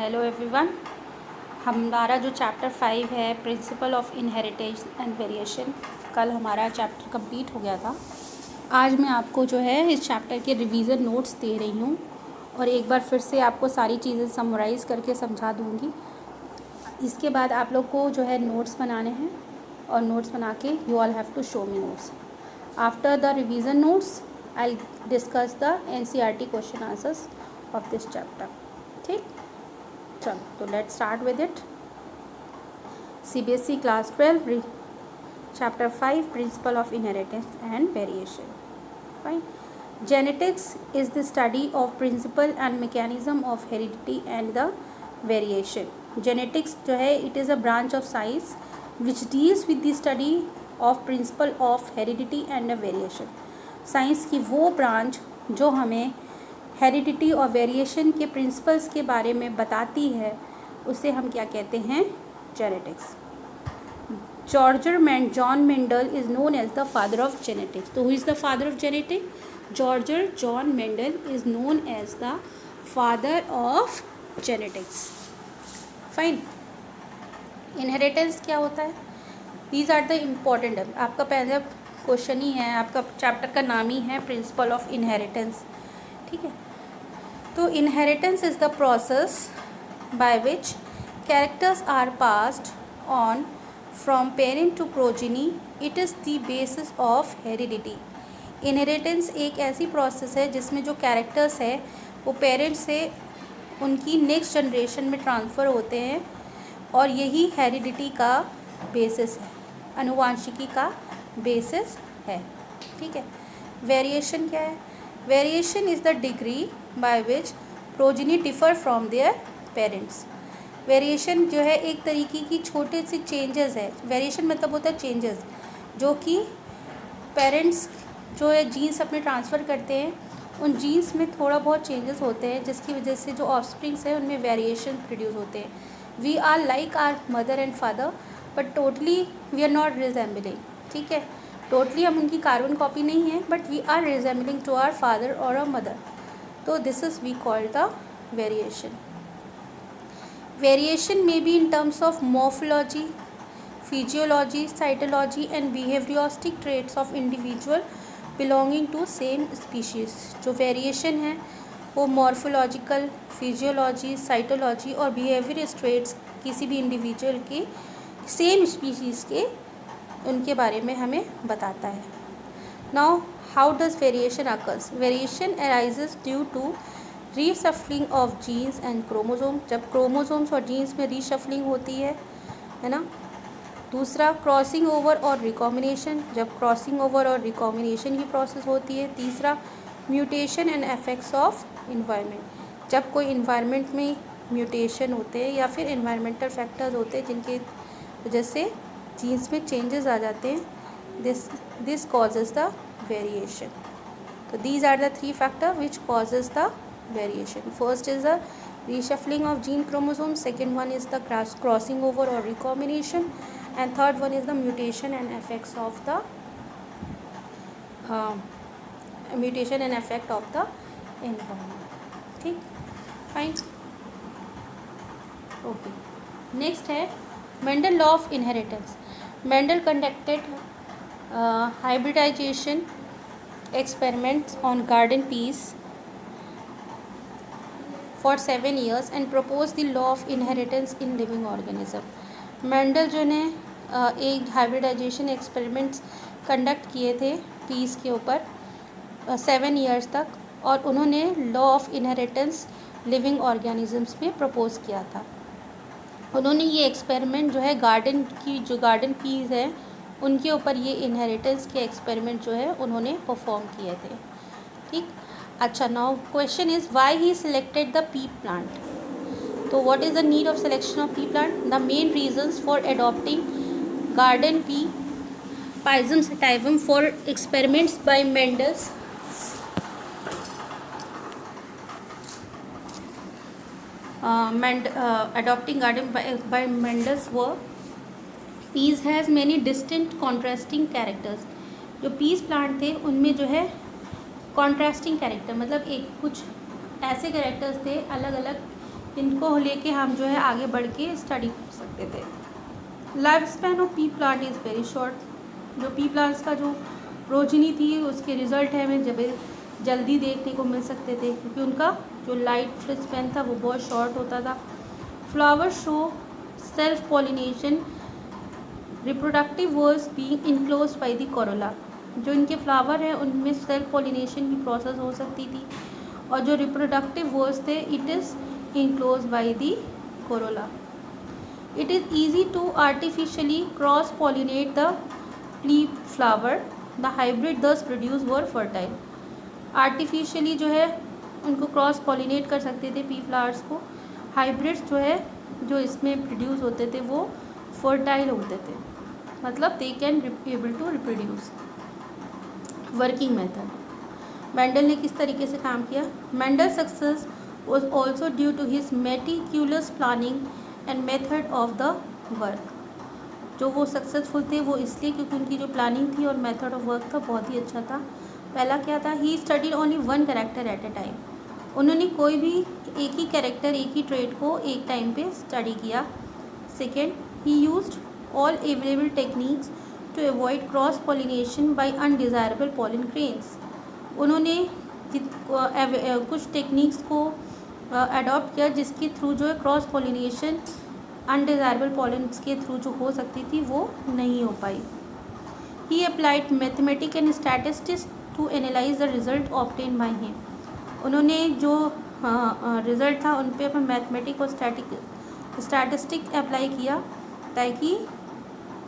Hello everyone. हमारा जो chapter 5 है principal of inheritance and variation, कल हमारा चैप्टर कंप्लीट हो गया था। आज मैं आपको जो है इस चैप्टर के रिवीजन नोट्स दे रही हूँ और एक बार फिर से आपको सारी चीज़ें समराइज़ करके समझा दूँगी। इसके बाद आप लोग को जो है नोट्स बनाने हैं और नोट्स बना के you all have to show me notes. After the revision notes I discuss the NCERT question answers of this chapter. ठीक, चलो तो let's start with it. CBSE class 12 chapter 5 principle of inheritance and variation. Fine. Genetics is the study of principle and mechanism of heredity and the variation. Genetics जो है it is a branch of science which deals with the study of principle of heredity and the variation. Science की वो branch जो हमें heredity और variation के principles के बारे में बताती है, उसे हम क्या कहते हैं? Genetics. John Mendel is known as the father of genetics. तो who is the father of genetics? John Mendel is known as the father of genetics. Fine. Inheritance क्या होता है? These are the important. आपका पहला question ही है, आपका chapter का नाम ही है प्रिंसिपल ऑफ इनहेरिटेंस। ठीक है, तो inheritance is the process by which characters are passed on from parent to progeny. It is the basis of heredity. Inheritance एक ऐसी प्रोसेस है जिसमें जो कैरेक्टर्स है वो पेरेंट से उनकी नेक्स्ट जनरेशन में ट्रांसफ़र होते हैं और यही हेरिडिटी का बेसिस है, अनुवांशिकी का बेसिस है। ठीक है। वेरिएशन क्या है? Variation is the degree by which progeny differ from their parents. Variation जो है एक तरीके की छोटे सी चेंजेस है। वेरिएशन मतलब होता है चेंजेस, जो कि पेरेंट्स जो है जीन्स अपने ट्रांसफ़र करते हैं, उन जीन्स में थोड़ा बहुत चेंजेस होते हैं जिसकी वजह से जो ऑफस्प्रिंग्स है उनमें वेरिएशन प्रोड्यूस होते हैं। We are like our mother and father but totally we are not resembling. ठीक है, टोटली हम उनकी कार्बन कॉपी नहीं है but we are resembling to our father और अ मदर। तो this is we call the variation. Variation may be in terms of morphology, physiology, cytology and behavioristic traits of individual belonging to same species। जो variation है वो morphological, physiology, cytology और behaviour traits किसी भी individual के same species के उनके बारे में हमें बताता है। Now how does variation occurs? Variation arises due to reshuffling of genes and chromosome. जब क्रोमोसोम्स और जीन्स में रीशफलिंग होती है ना। दूसरा, क्रॉसिंग ओवर और रिकॉम्बिनेशन, जब क्रॉसिंग ओवर और रिकॉम्बिनेशन की प्रोसेस होती है। तीसरा, mutation and effects of environment, जब कोई इन्वायरमेंट में म्यूटेशन होते हैं या फिर इन्वायरमेंटल फैक्टर्स होते हैं जिनके वजह से जीन्स में चेंजेस आ जाते हैं। This causes the variation. तो these are the 3 factor which causes the variation. First is the reshuffling of gene chromosome, second one is the crossing over or recombination, and third one is the mutation and effects of the mutation and effect of the environment. ठीक, fine, okay. Next है Mendel law of inheritance. Mendel conducted hybridization experiments on garden peas for 7 years and proposed the law of inheritance in living organism। Mendel जो ने एक hybridisation experiments conduct किए थे piece के ऊपर 7 years तक, और उन्होंने law of inheritance living organisms में प्रपोज किया था। उन्होंने ये एक्सपेरिमेंट जो है गार्डन पीस हैं उनके ऊपर ये इनहेरिटेंस के एक्सपेरिमेंट जो है उन्होंने परफॉर्म किए थे। ठीक, अच्छा। Now question is why he selected the pea plant. तो what is the need of selection of pea plant? The main reasons for adopting garden pea Pisum sativum for experiments by Mendel's adopting garden by Mendels were peas has many distinct contrasting characters। जो piece plant थे उनमें जो है contrasting character, मतलब एक कुछ ऐसे characters थे अलग अलग इनको लेके हम जो है आगे बढ़ के स्टडी कर सकते थे। Life span of pea plant is very short. जो पी प्लांट्स का जो प्रोजनी थी उसके रिजल्ट है हमें जब जल्दी देखने को मिल सकते थे, क्योंकि उनका जो लाइफ स्पैन था वो बहुत शॉर्ट होता था। Flower show self pollination, reproductive whorls being enclosed by the corolla. जो इनके फ्लावर हैं उनमें सेल्फ पॉलिनेशन की प्रोसेस हो सकती थी, और जो रिप्रोडक्टिव वर्स थे it is enclosed by the Corolla. It is easy to artificially cross pollinate the pea flower. The hybrid thus produced were fertile. Artificially जो है उनको क्रॉस पॉलिनेट कर सकते थे पी फ्लावर्स को। हाइब्रिड्स जो है जो इसमें प्रोड्यूस होते थे वो फर्टाइल होते थे, मतलब they can able to reproduce. Working method, Mendel ने किस तरीके से काम किया। Mendel success was also due to his meticulous planning and method of the work. जो वो सक्सेसफुल थे वो इसलिए क्योंकि उनकी जो प्लानिंग थी और मेथड ऑफ वर्क था बहुत ही अच्छा था। पहला क्या था, he studied only one character eight A time. उन्होंने कोई भी एक ही कैरेक्टर, एक ही ट्रेड को एक टाइम पे स्टडी किया। Second, he used all available techniques to avoid cross pollination by undesirable pollen grains. उन्होंने कुछ टेक्निक्स को अडॉप्ट किया जिसके थ्रू जो है क्रॉस पॉलिनेशन अनडिज़ायरेबल पॉलन्स के थ्रू जो हो सकती थी वो नहीं हो पाई। He applied mathematic and statistics to analyse the result obtain by him. उन्होंने जो रिज़ल्ट था उन पे अपना मैथमेटिक और स्टैटिस्टिक अप्लाई किया ताकि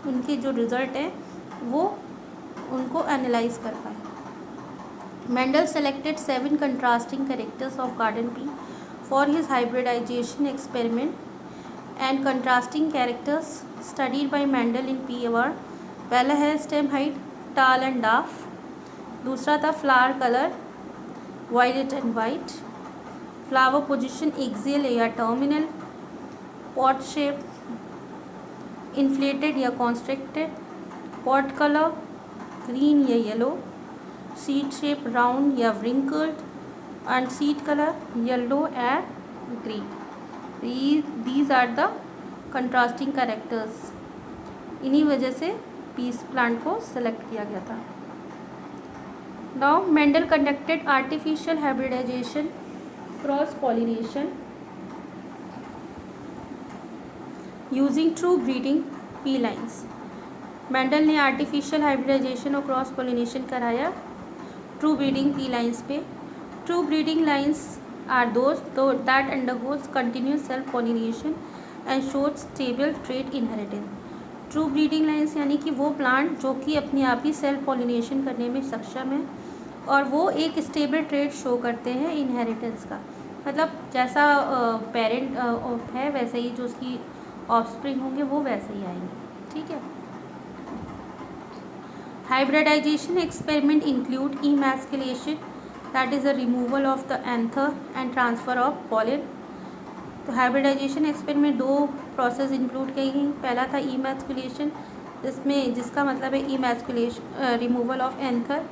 उनके जो रिज़ल्ट है वो उनको एनालाइज कर पाए। Mendel selected 7 contrasting characters of garden pea for his hybridization experiment and contrasting characters studied by Mendel in pea were, पहला है stem height tall and dwarf, दूसरा था flower color violet and white, flower position axial या terminal, pot shape inflated या constricted, pot color green या yellow, seed shape round या wrinkled, and seed color yellow and green. These are the contrasting characters. इन्हीं वजह से piece plant को select किया गया था। Now Mendel conducted artificial hybridization, cross pollination using true breeding pea lines. Mendel ने artificial hybridisation और क्रॉस पॉलिनेशन कराया ट्रू ब्रीडिंग पी लाइन्स पे। True breeding lines are those that undergoes continuous self-pollination and shows stable trait inheritance. True breeding lines यानी कि वो plant जो कि अपने आप ही सेल्फ पॉलिनेशन करने में सक्षम है और वो एक स्टेबल ट्रेट शो करते हैं इनहेरिटेंस का, मतलब जैसा पेरेंट है वैसे ही जो उसकी ऑफस्प्रिंग होंगे वो वैसे ही आएंगे। ठीक है। Hybridization experiment include emasculation, that is the removal of the anther and transfer of pollen. तो हाइब्रिडाइजेशन एक्सपेरिमेंट 2 प्रोसेस इंक्लूड की गई। पहला था इमैस्कुलेशन जिसमें जिसका मतलब है इमैस्कुलेशन रिमूवल ऑफ एंथर,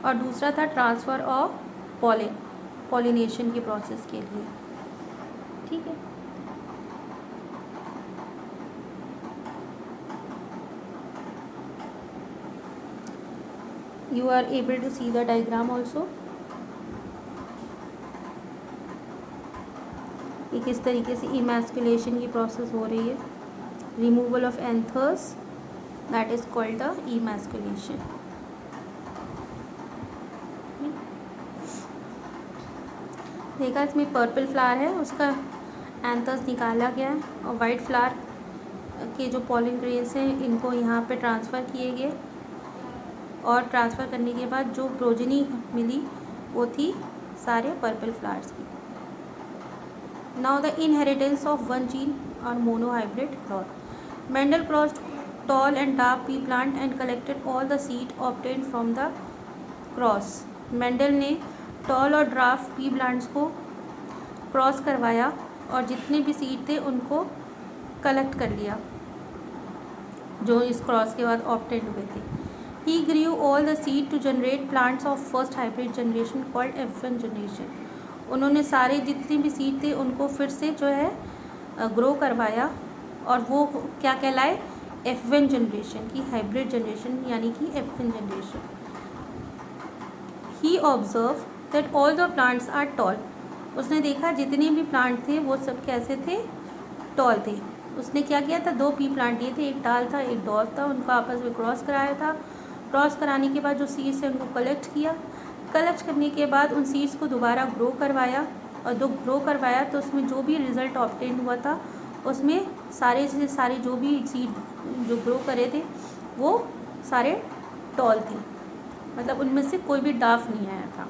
और दूसरा था ट्रांसफ़र ऑफ पॉलन पॉलिनेशन की प्रोसेस के लिए। ठीक है। You are able to see the diagram also. कि किस तरीके से इमैस्कुलेशन की प्रोसेस हो रही है। Removal of anthers that is called the emasculation. देखा इसमें पर्पल फ्लावर है उसका एंथर्स निकाला गया है और वाइट फ्लावर के जो पॉलन ग्रेन्स हैं इनको यहाँ पे ट्रांसफ़र किए गए और ट्रांसफ़र करने के बाद जो प्रोजनी मिली वो थी सारे पर्पल फ्लावर्स की। Now the inheritance of one gene or monohybrid cross. Mendel crossed tall and dwarf pea plant and collected all the seed obtained from the cross. Mendel ने टॉल और ड्राफ पी प्लांट्स को cross करवाया और जितने भी seed थे उनको collect कर लिया जो इस क्रॉस के बाद ऑब्टेन हुए थे। He grew all the seed to generate plants of first hybrid generation called F1 generation. उन्होंने सारे जितने भी सीड थे उनको फिर से जो है ग्रो करवाया, और वो क्या कहलाए, F1 जनरेशन की हाइब्रिड जनरेशन, यानी कि F1 generation. He observe that all the plants are tall. उसने देखा जितने भी प्लांट थे वो सब कैसे थे, टॉल थे। उसने क्या किया था, 2 पी प्लांट लिए थे, एक टाल था एक डॉफ था, उनको आपस में क्रॉस कराया था। क्रॉस कराने के बाद जो सीड्स हैं उनको कलेक्ट किया। कलेक्ट करने के बाद उन सीड्स को दोबारा ग्रो करवाया, और जो ग्रो करवाया तो उसमें जो भी रिज़ल्ट ऑब्टेन हुआ था उसमें सारे से सारे जो भी सीड जो ग्रो करे थे वो सारे टॉल थे, मतलब उनमें से कोई भी डाफ नहीं आया था।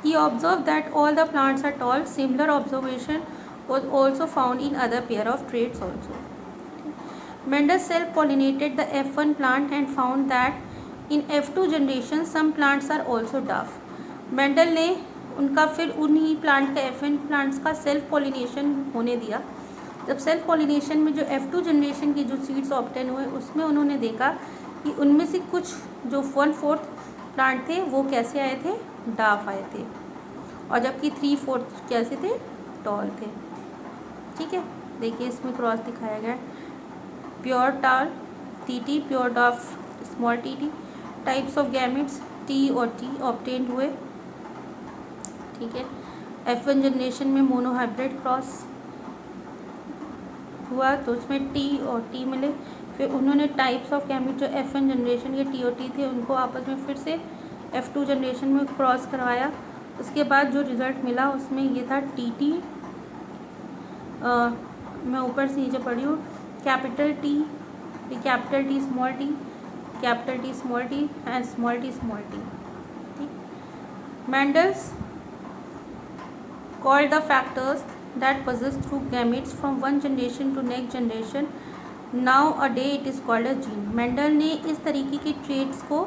He observed that all the plants are tall. Similar observation was also found in other pair of traits also. Mendel self-pollinated the F1 plant and found that in F2 generation some plants are also dwarf. Mendel ने उनका फिर उन्हीं plant का F1 plants का self pollination होने दिया। जब self pollination में जो F2 जनरेशन की जो सीड्स ऑब्टेन हुए उसमें उन्होंने देखा कि उनमें से कुछ जो 1/4 प्लांट थे वो कैसे आए थे, डाफ आए थे, और जबकि 3/4 कैसे थे, टॉल थे। ठीक है, देखिए इसमें क्रॉस दिखाया गया है, pure tall TT, pure dwarf small TT। Types of gametes T और T ऑब्टेन्ड हुए। ठीक है, F1 जनरेशन में मोनोहाइब्रिड क्रॉस हुआ तो उसमें T और T मिले। फिर उन्होंने टाइप्स ऑफ गैमेट जो F1 जनरेशन के T और T थे उनको आपस में फिर से F2 जनरेशन में क्रॉस करवाया। उसके बाद जो रिज़ल्ट मिला उसमें ये था TT, मैं ऊपर से नीचे पढ़ी हूँ, capital T, capital T small t, capital T small t and small t small t। ठीक, Mendel's called the factors that possess through gametes from one generation to next generation. Nowadays it is called a gene. Mendel ने इस तरीके के trades को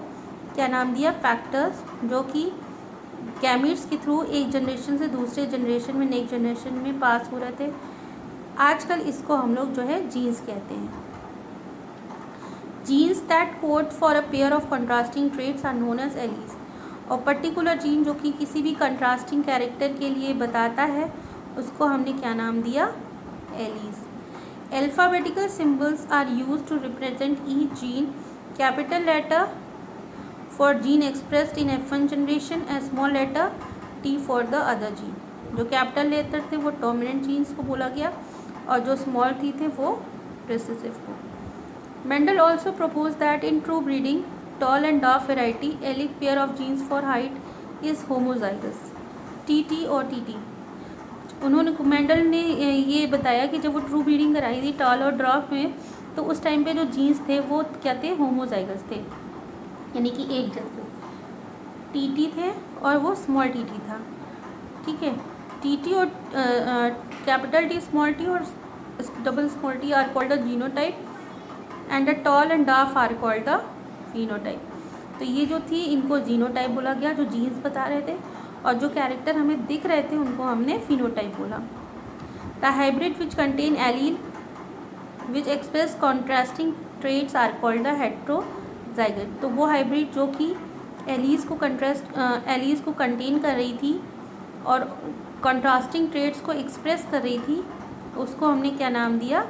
क्या नाम दिया, factors, जो कि गैमेट्स के थ्रू एक जनरेशन से दूसरे जनरेशन में नेक्स्ट जनरेशन में पास हो रहे थे। आजकल इसको हम लोग जो है जीन्स कहते हैं। Genes that code for a pair of contrasting traits are known as alleles. और पर्टिकुलर जीन जो कि किसी भी कंट्रास्टिंग कैरेक्टर के लिए बताता है उसको हमने क्या नाम दिया, alleles. Alphabetical symbols are used to represent each gene, capital letter for gene expressed in F1 generation and small letter T for the other gene. जो कैपिटल लेटर थे वो डोमिनेंट जीन्स को बोला गया और जो स्मॉल T थे वो रिसेसिव को। Mendel also propose that in true breeding tall and dwarf variety allic pair of genes for height is homozygous, TT और TT। उन्होंने मेंडल ने ये बताया कि जब वो ट्रू ब्रीडिंग कराई थी टॉल और ड्वार्फ में तो उस टाइम पे जो जीन्स थे वो क्या थे, होमोजाइगस थे, यानी कि एक जैसे TT थे और वो स्मॉल TT था। ठीक है, TT और कैपिटल T स्मॉल t और double small t are called the genotype and the tall and dwarf are called the phenotype. तो ये जो थी इनको जीनोटाइप बोला गया, जो जीन्स बता रहे थे, और जो कैरेक्टर हमें दिख रहे थे उनको हमने फिनोटाइप बोला। The hybrid which contain allele which express contrasting traits are called the heterozygous. तो वो हाइब्रिड जो कि एलीज को कंटेन कर रही थी और कॉन्ट्रास्टिंग ट्रेट्स को एक्सप्रेस कर रही थी उसको हमने क्या नाम दिया,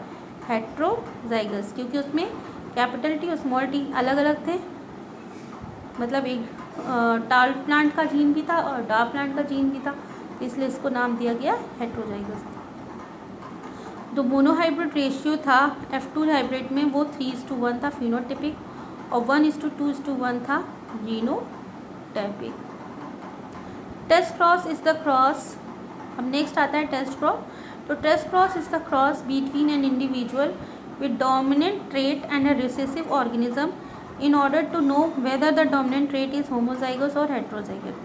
हेट्रोजाइगस, क्योंकि उसमें कैपिटल T और स्मॉल t अलग अलग थे। मतलब एक टाल प्लांट का जीन भी था और डार्फ प्लांट का जीन भी था, इसलिए इसको नाम दिया गया हेट्रोजाइगस। जो मोनोहाइब्रिड रेशियो था F2 हाइब्रिड में वो 3:1 था फिनोटाइपिक और 1:2:1 था genotypic. Test cross is the cross. अब नेक्स्ट आता है टेस्ट क्रॉस। तो test cross is the cross between an individual with dominant trait and a recessive organism in order to know whether the dominant trait is homozygous or heterozygous.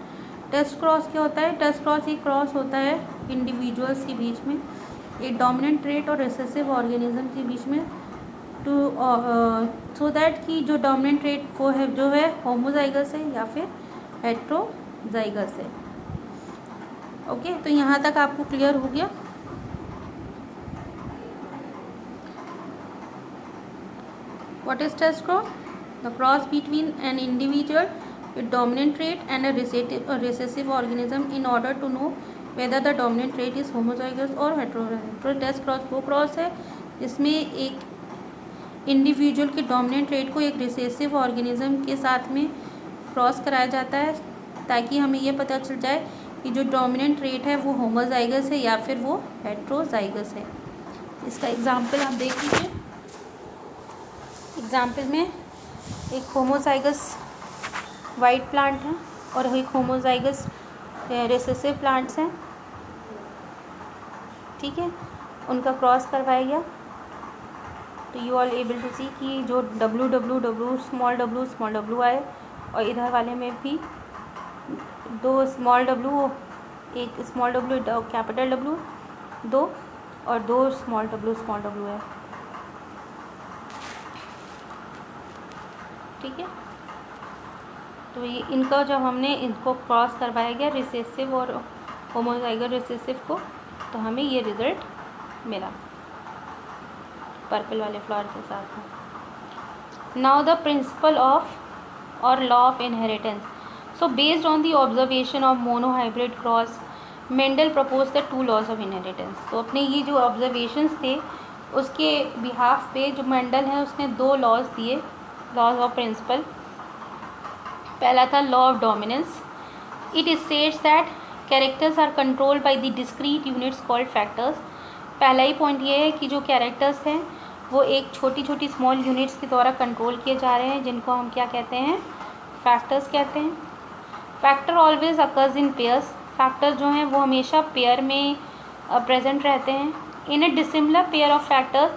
Test cross क्या होता है, test cross एक cross होता है individuals के बीच में, एक डोमिनेंट ट्रेट और रिसेसिव ऑर्गेनिज्म के बीच में, टू सो दैट कि जो डोमिनेंट ट्रेट वो है जो है होमोजाइगस है या फिर हेट्रोजाइगस है। ओके, तो यहाँ तक आपको क्लियर हो गया। What is test cross? The cross between an individual a dominant trait and a recessive organism in order to know whether the dominant trait is homozygous or heterozygous. Cross वो cross है जिसमें एक individual के dominant trait को एक recessive organism के साथ में क्रॉस कराया जाता है ताकि हमें ये पता चल जाए कि जो डोमिनेंट ट्रेट है वो होमोजाइगस है या फिर वो हेट्रोजाइगस है। इसका एग्जांपल आप देख लीजिए। एग्जांपल में एक होमोजाइगस वाइट प्लांट है और एक होमोजाइगस रिसेसिव प्लांट्स हैं, ठीक है, उनका क्रॉस करवाया गया। तो यू आर एबल टू सी कि जो डब्ल्यू स्मॉल डब्ल्यू आए और इधर वाले में भी दो स्मॉल डब्ल्यू, एक स्मॉल डब्ल्यू कैपिटल डब्ल्यू दो और दो स्मॉल डब्ल्यू है, ठीक है। तो ये इनका जब हमने इनको क्रॉस करवाया गया रिसेसिव और होमोजाइगस रिसेसिव को, तो हमें ये रिजल्ट मिला पर्पल वाले फ्लावर के साथ। नाउ द प्रिंसिपल ऑफ और law of inheritance. So based on the observation of monohybrid cross Mendel propose the 2 laws of inheritance. तो अपने ये जो ऑब्जर्वेशंस थे उसके बिहाफ पे जो मेंडल है उसने 2 लॉज दिए, लॉज ऑफ प्रिंसिपल। पहला था law of dominance. It states that characters are controlled by the discrete units called factors. पहला ही पॉइंट ये है कि जो कैरेक्टर्स हैं वो एक छोटी छोटी स्मॉल यूनिट्स के द्वारा कंट्रोल किए जा रहे हैं, जिनको हम क्या कहते हैं, फैक्टर्स कहते हैं। Factor always occurs in pairs. Factors जो हैं वो हमेशा पेयर में प्रेजेंट रहते हैं। In a dissimilar pair of factors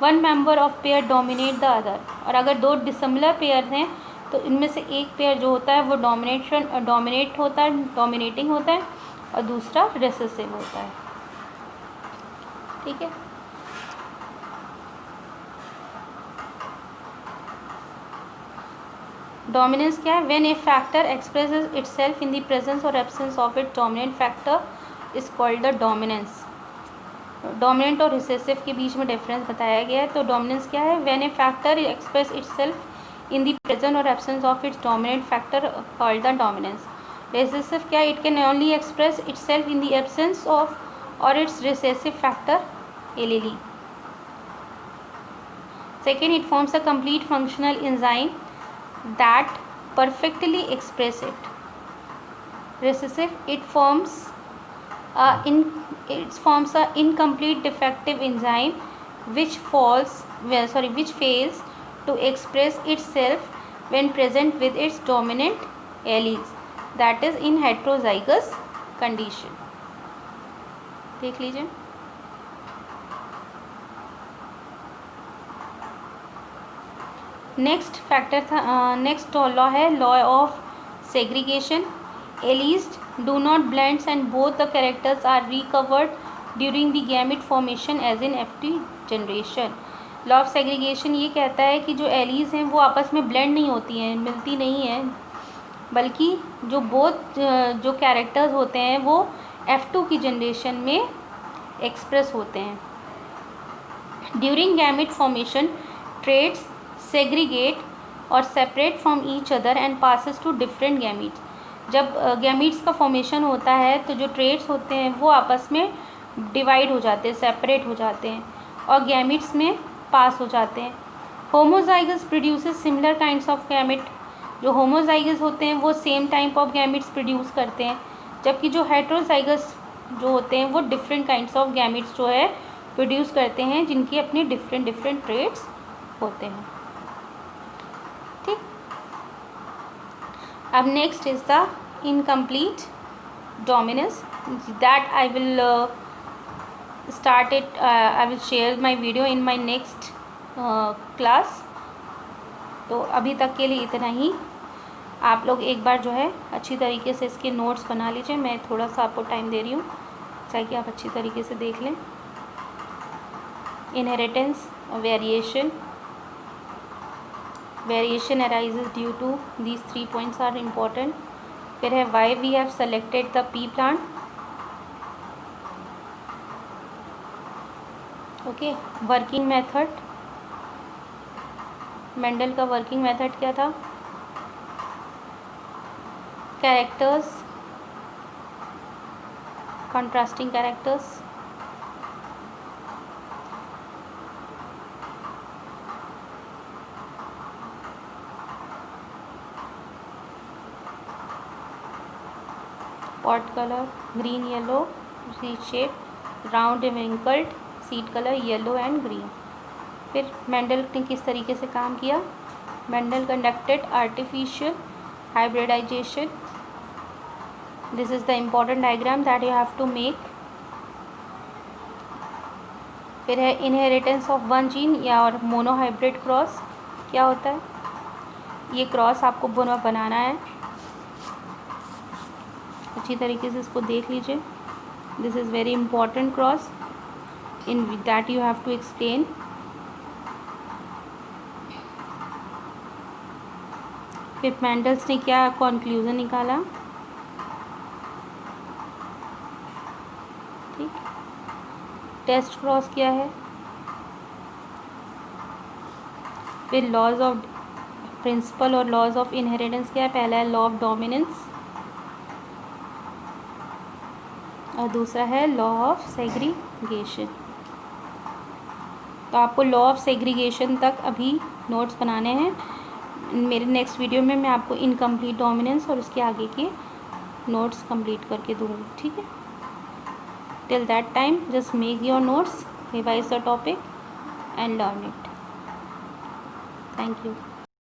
one member of pair dominate the other. और अगर 2 डिसिमिलर पेयर हैं तो इनमें से एक पेयर जो होता है वो डोमिनेटिंग होता है और दूसरा रिसेसिव होता है, ठीक है। डोमिनेंस क्या है? When a factor expresses itself in the presence और absence of it dominant factor is called the dominance. Dominant और रिसेसिव के बीच में डिफरेंस बताया गया है। तो डोमिनेंस क्या है? When a factor express itself in the presence or absence of its dominant factor called the dominance. Recessive क्या? It can only express itself in the absence of or its recessive factor allele. Second, it forms a complete functional enzyme that perfectly express it. Recessive, it forms a incomplete defective enzyme which fails to express itself when present with its dominant alleles, that is in heterozygous condition. देख लीजिए। Next factor था, next law है law of segregation. alleles do not blend and both the characters are recovered during the gamete formation as in FT generation. Law of segregation ये कहता है कि जो allies हैं वो आपस में ब्लेंड नहीं होती हैं, मिलती नहीं हैं, बल्कि जो कैरेक्टर्स होते हैं वो F2 की जनरेशन में एक्सप्रेस होते हैं। During gamete formation traits segregate और separate from each other and passes to different gametes. जब गैमीट्स का फॉर्मेशन होता है तो जो ट्रेट्स होते हैं वो आपस में डिवाइड हो जाते हैं, सेपरेट हो जाते हैं और गैमीट्स में पास हो जाते हैं। Homozygous produces similar kinds of gamete. जो होमोजाइगस होते हैं वो same type of gametes produce करते हैं, जबकि जो हेट्रोजाइगस जो होते हैं वो डिफरेंट काइंड्स ऑफ गैमेट्स जो है प्रोड्यूस करते हैं, जिनकी अपनी डिफरेंट ट्रेट्स होते हैं, ठीक। अब next is the incomplete dominance that I will start it. I will share my video in my next class. तो अभी तक के लिए इतना ही। आप लोग एक बार जो है अच्छी तरीके से इसके नोट्स बना लीजिए। मैं थोड़ा सा आपको टाइम दे रही हूँ ताकि आप अच्छी तरीके से देख लें। Inheritance, variation arises due to these 3 points are important. फिर है why we have selected the pea plant. Okay, working method, Mendel का वर्किंग मेथड क्या था? characters, contrasting characters, pot color, green yellow, seed shape, round wrinkled, seed color yellow and green. फिर Mendel ने किस तरीके से काम किया? Mendel conducted artificial hybridization. This is the important diagram that you have to make. फिर है inheritance of one gene या और मोनोहाइब्रिड क्रॉस. क्या होता है? ये क्रॉस आपको बनाना है, अच्छी तरीके से इसको देख लीजिए. This is very important cross in that you have to explain. फिर मेंडल्स ने क्या कंक्लूजन निकाला? ठीक. टेस्ट क्रॉस क्या है? फिर लॉज ऑफ प्रिंसिपल और लॉज ऑफ इनहेरिटेंस क्या है? पहला है लॉ ऑफ डोमिनेंस और दूसरा है लॉ ऑफ सेग्रीगेशन. तो आपको लॉ ऑफ सेग्रीगेशन तक अभी नोट्स बनाने हैं. मेरे नेक्स्ट वीडियो में मैं आपको इनकम्प्लीट डोमिनेंस और उसके आगे के नोट्स कंप्लीट करके दूँगी. ठीक है. Till that time just make your notes, revise the topic and learn it. Thank you.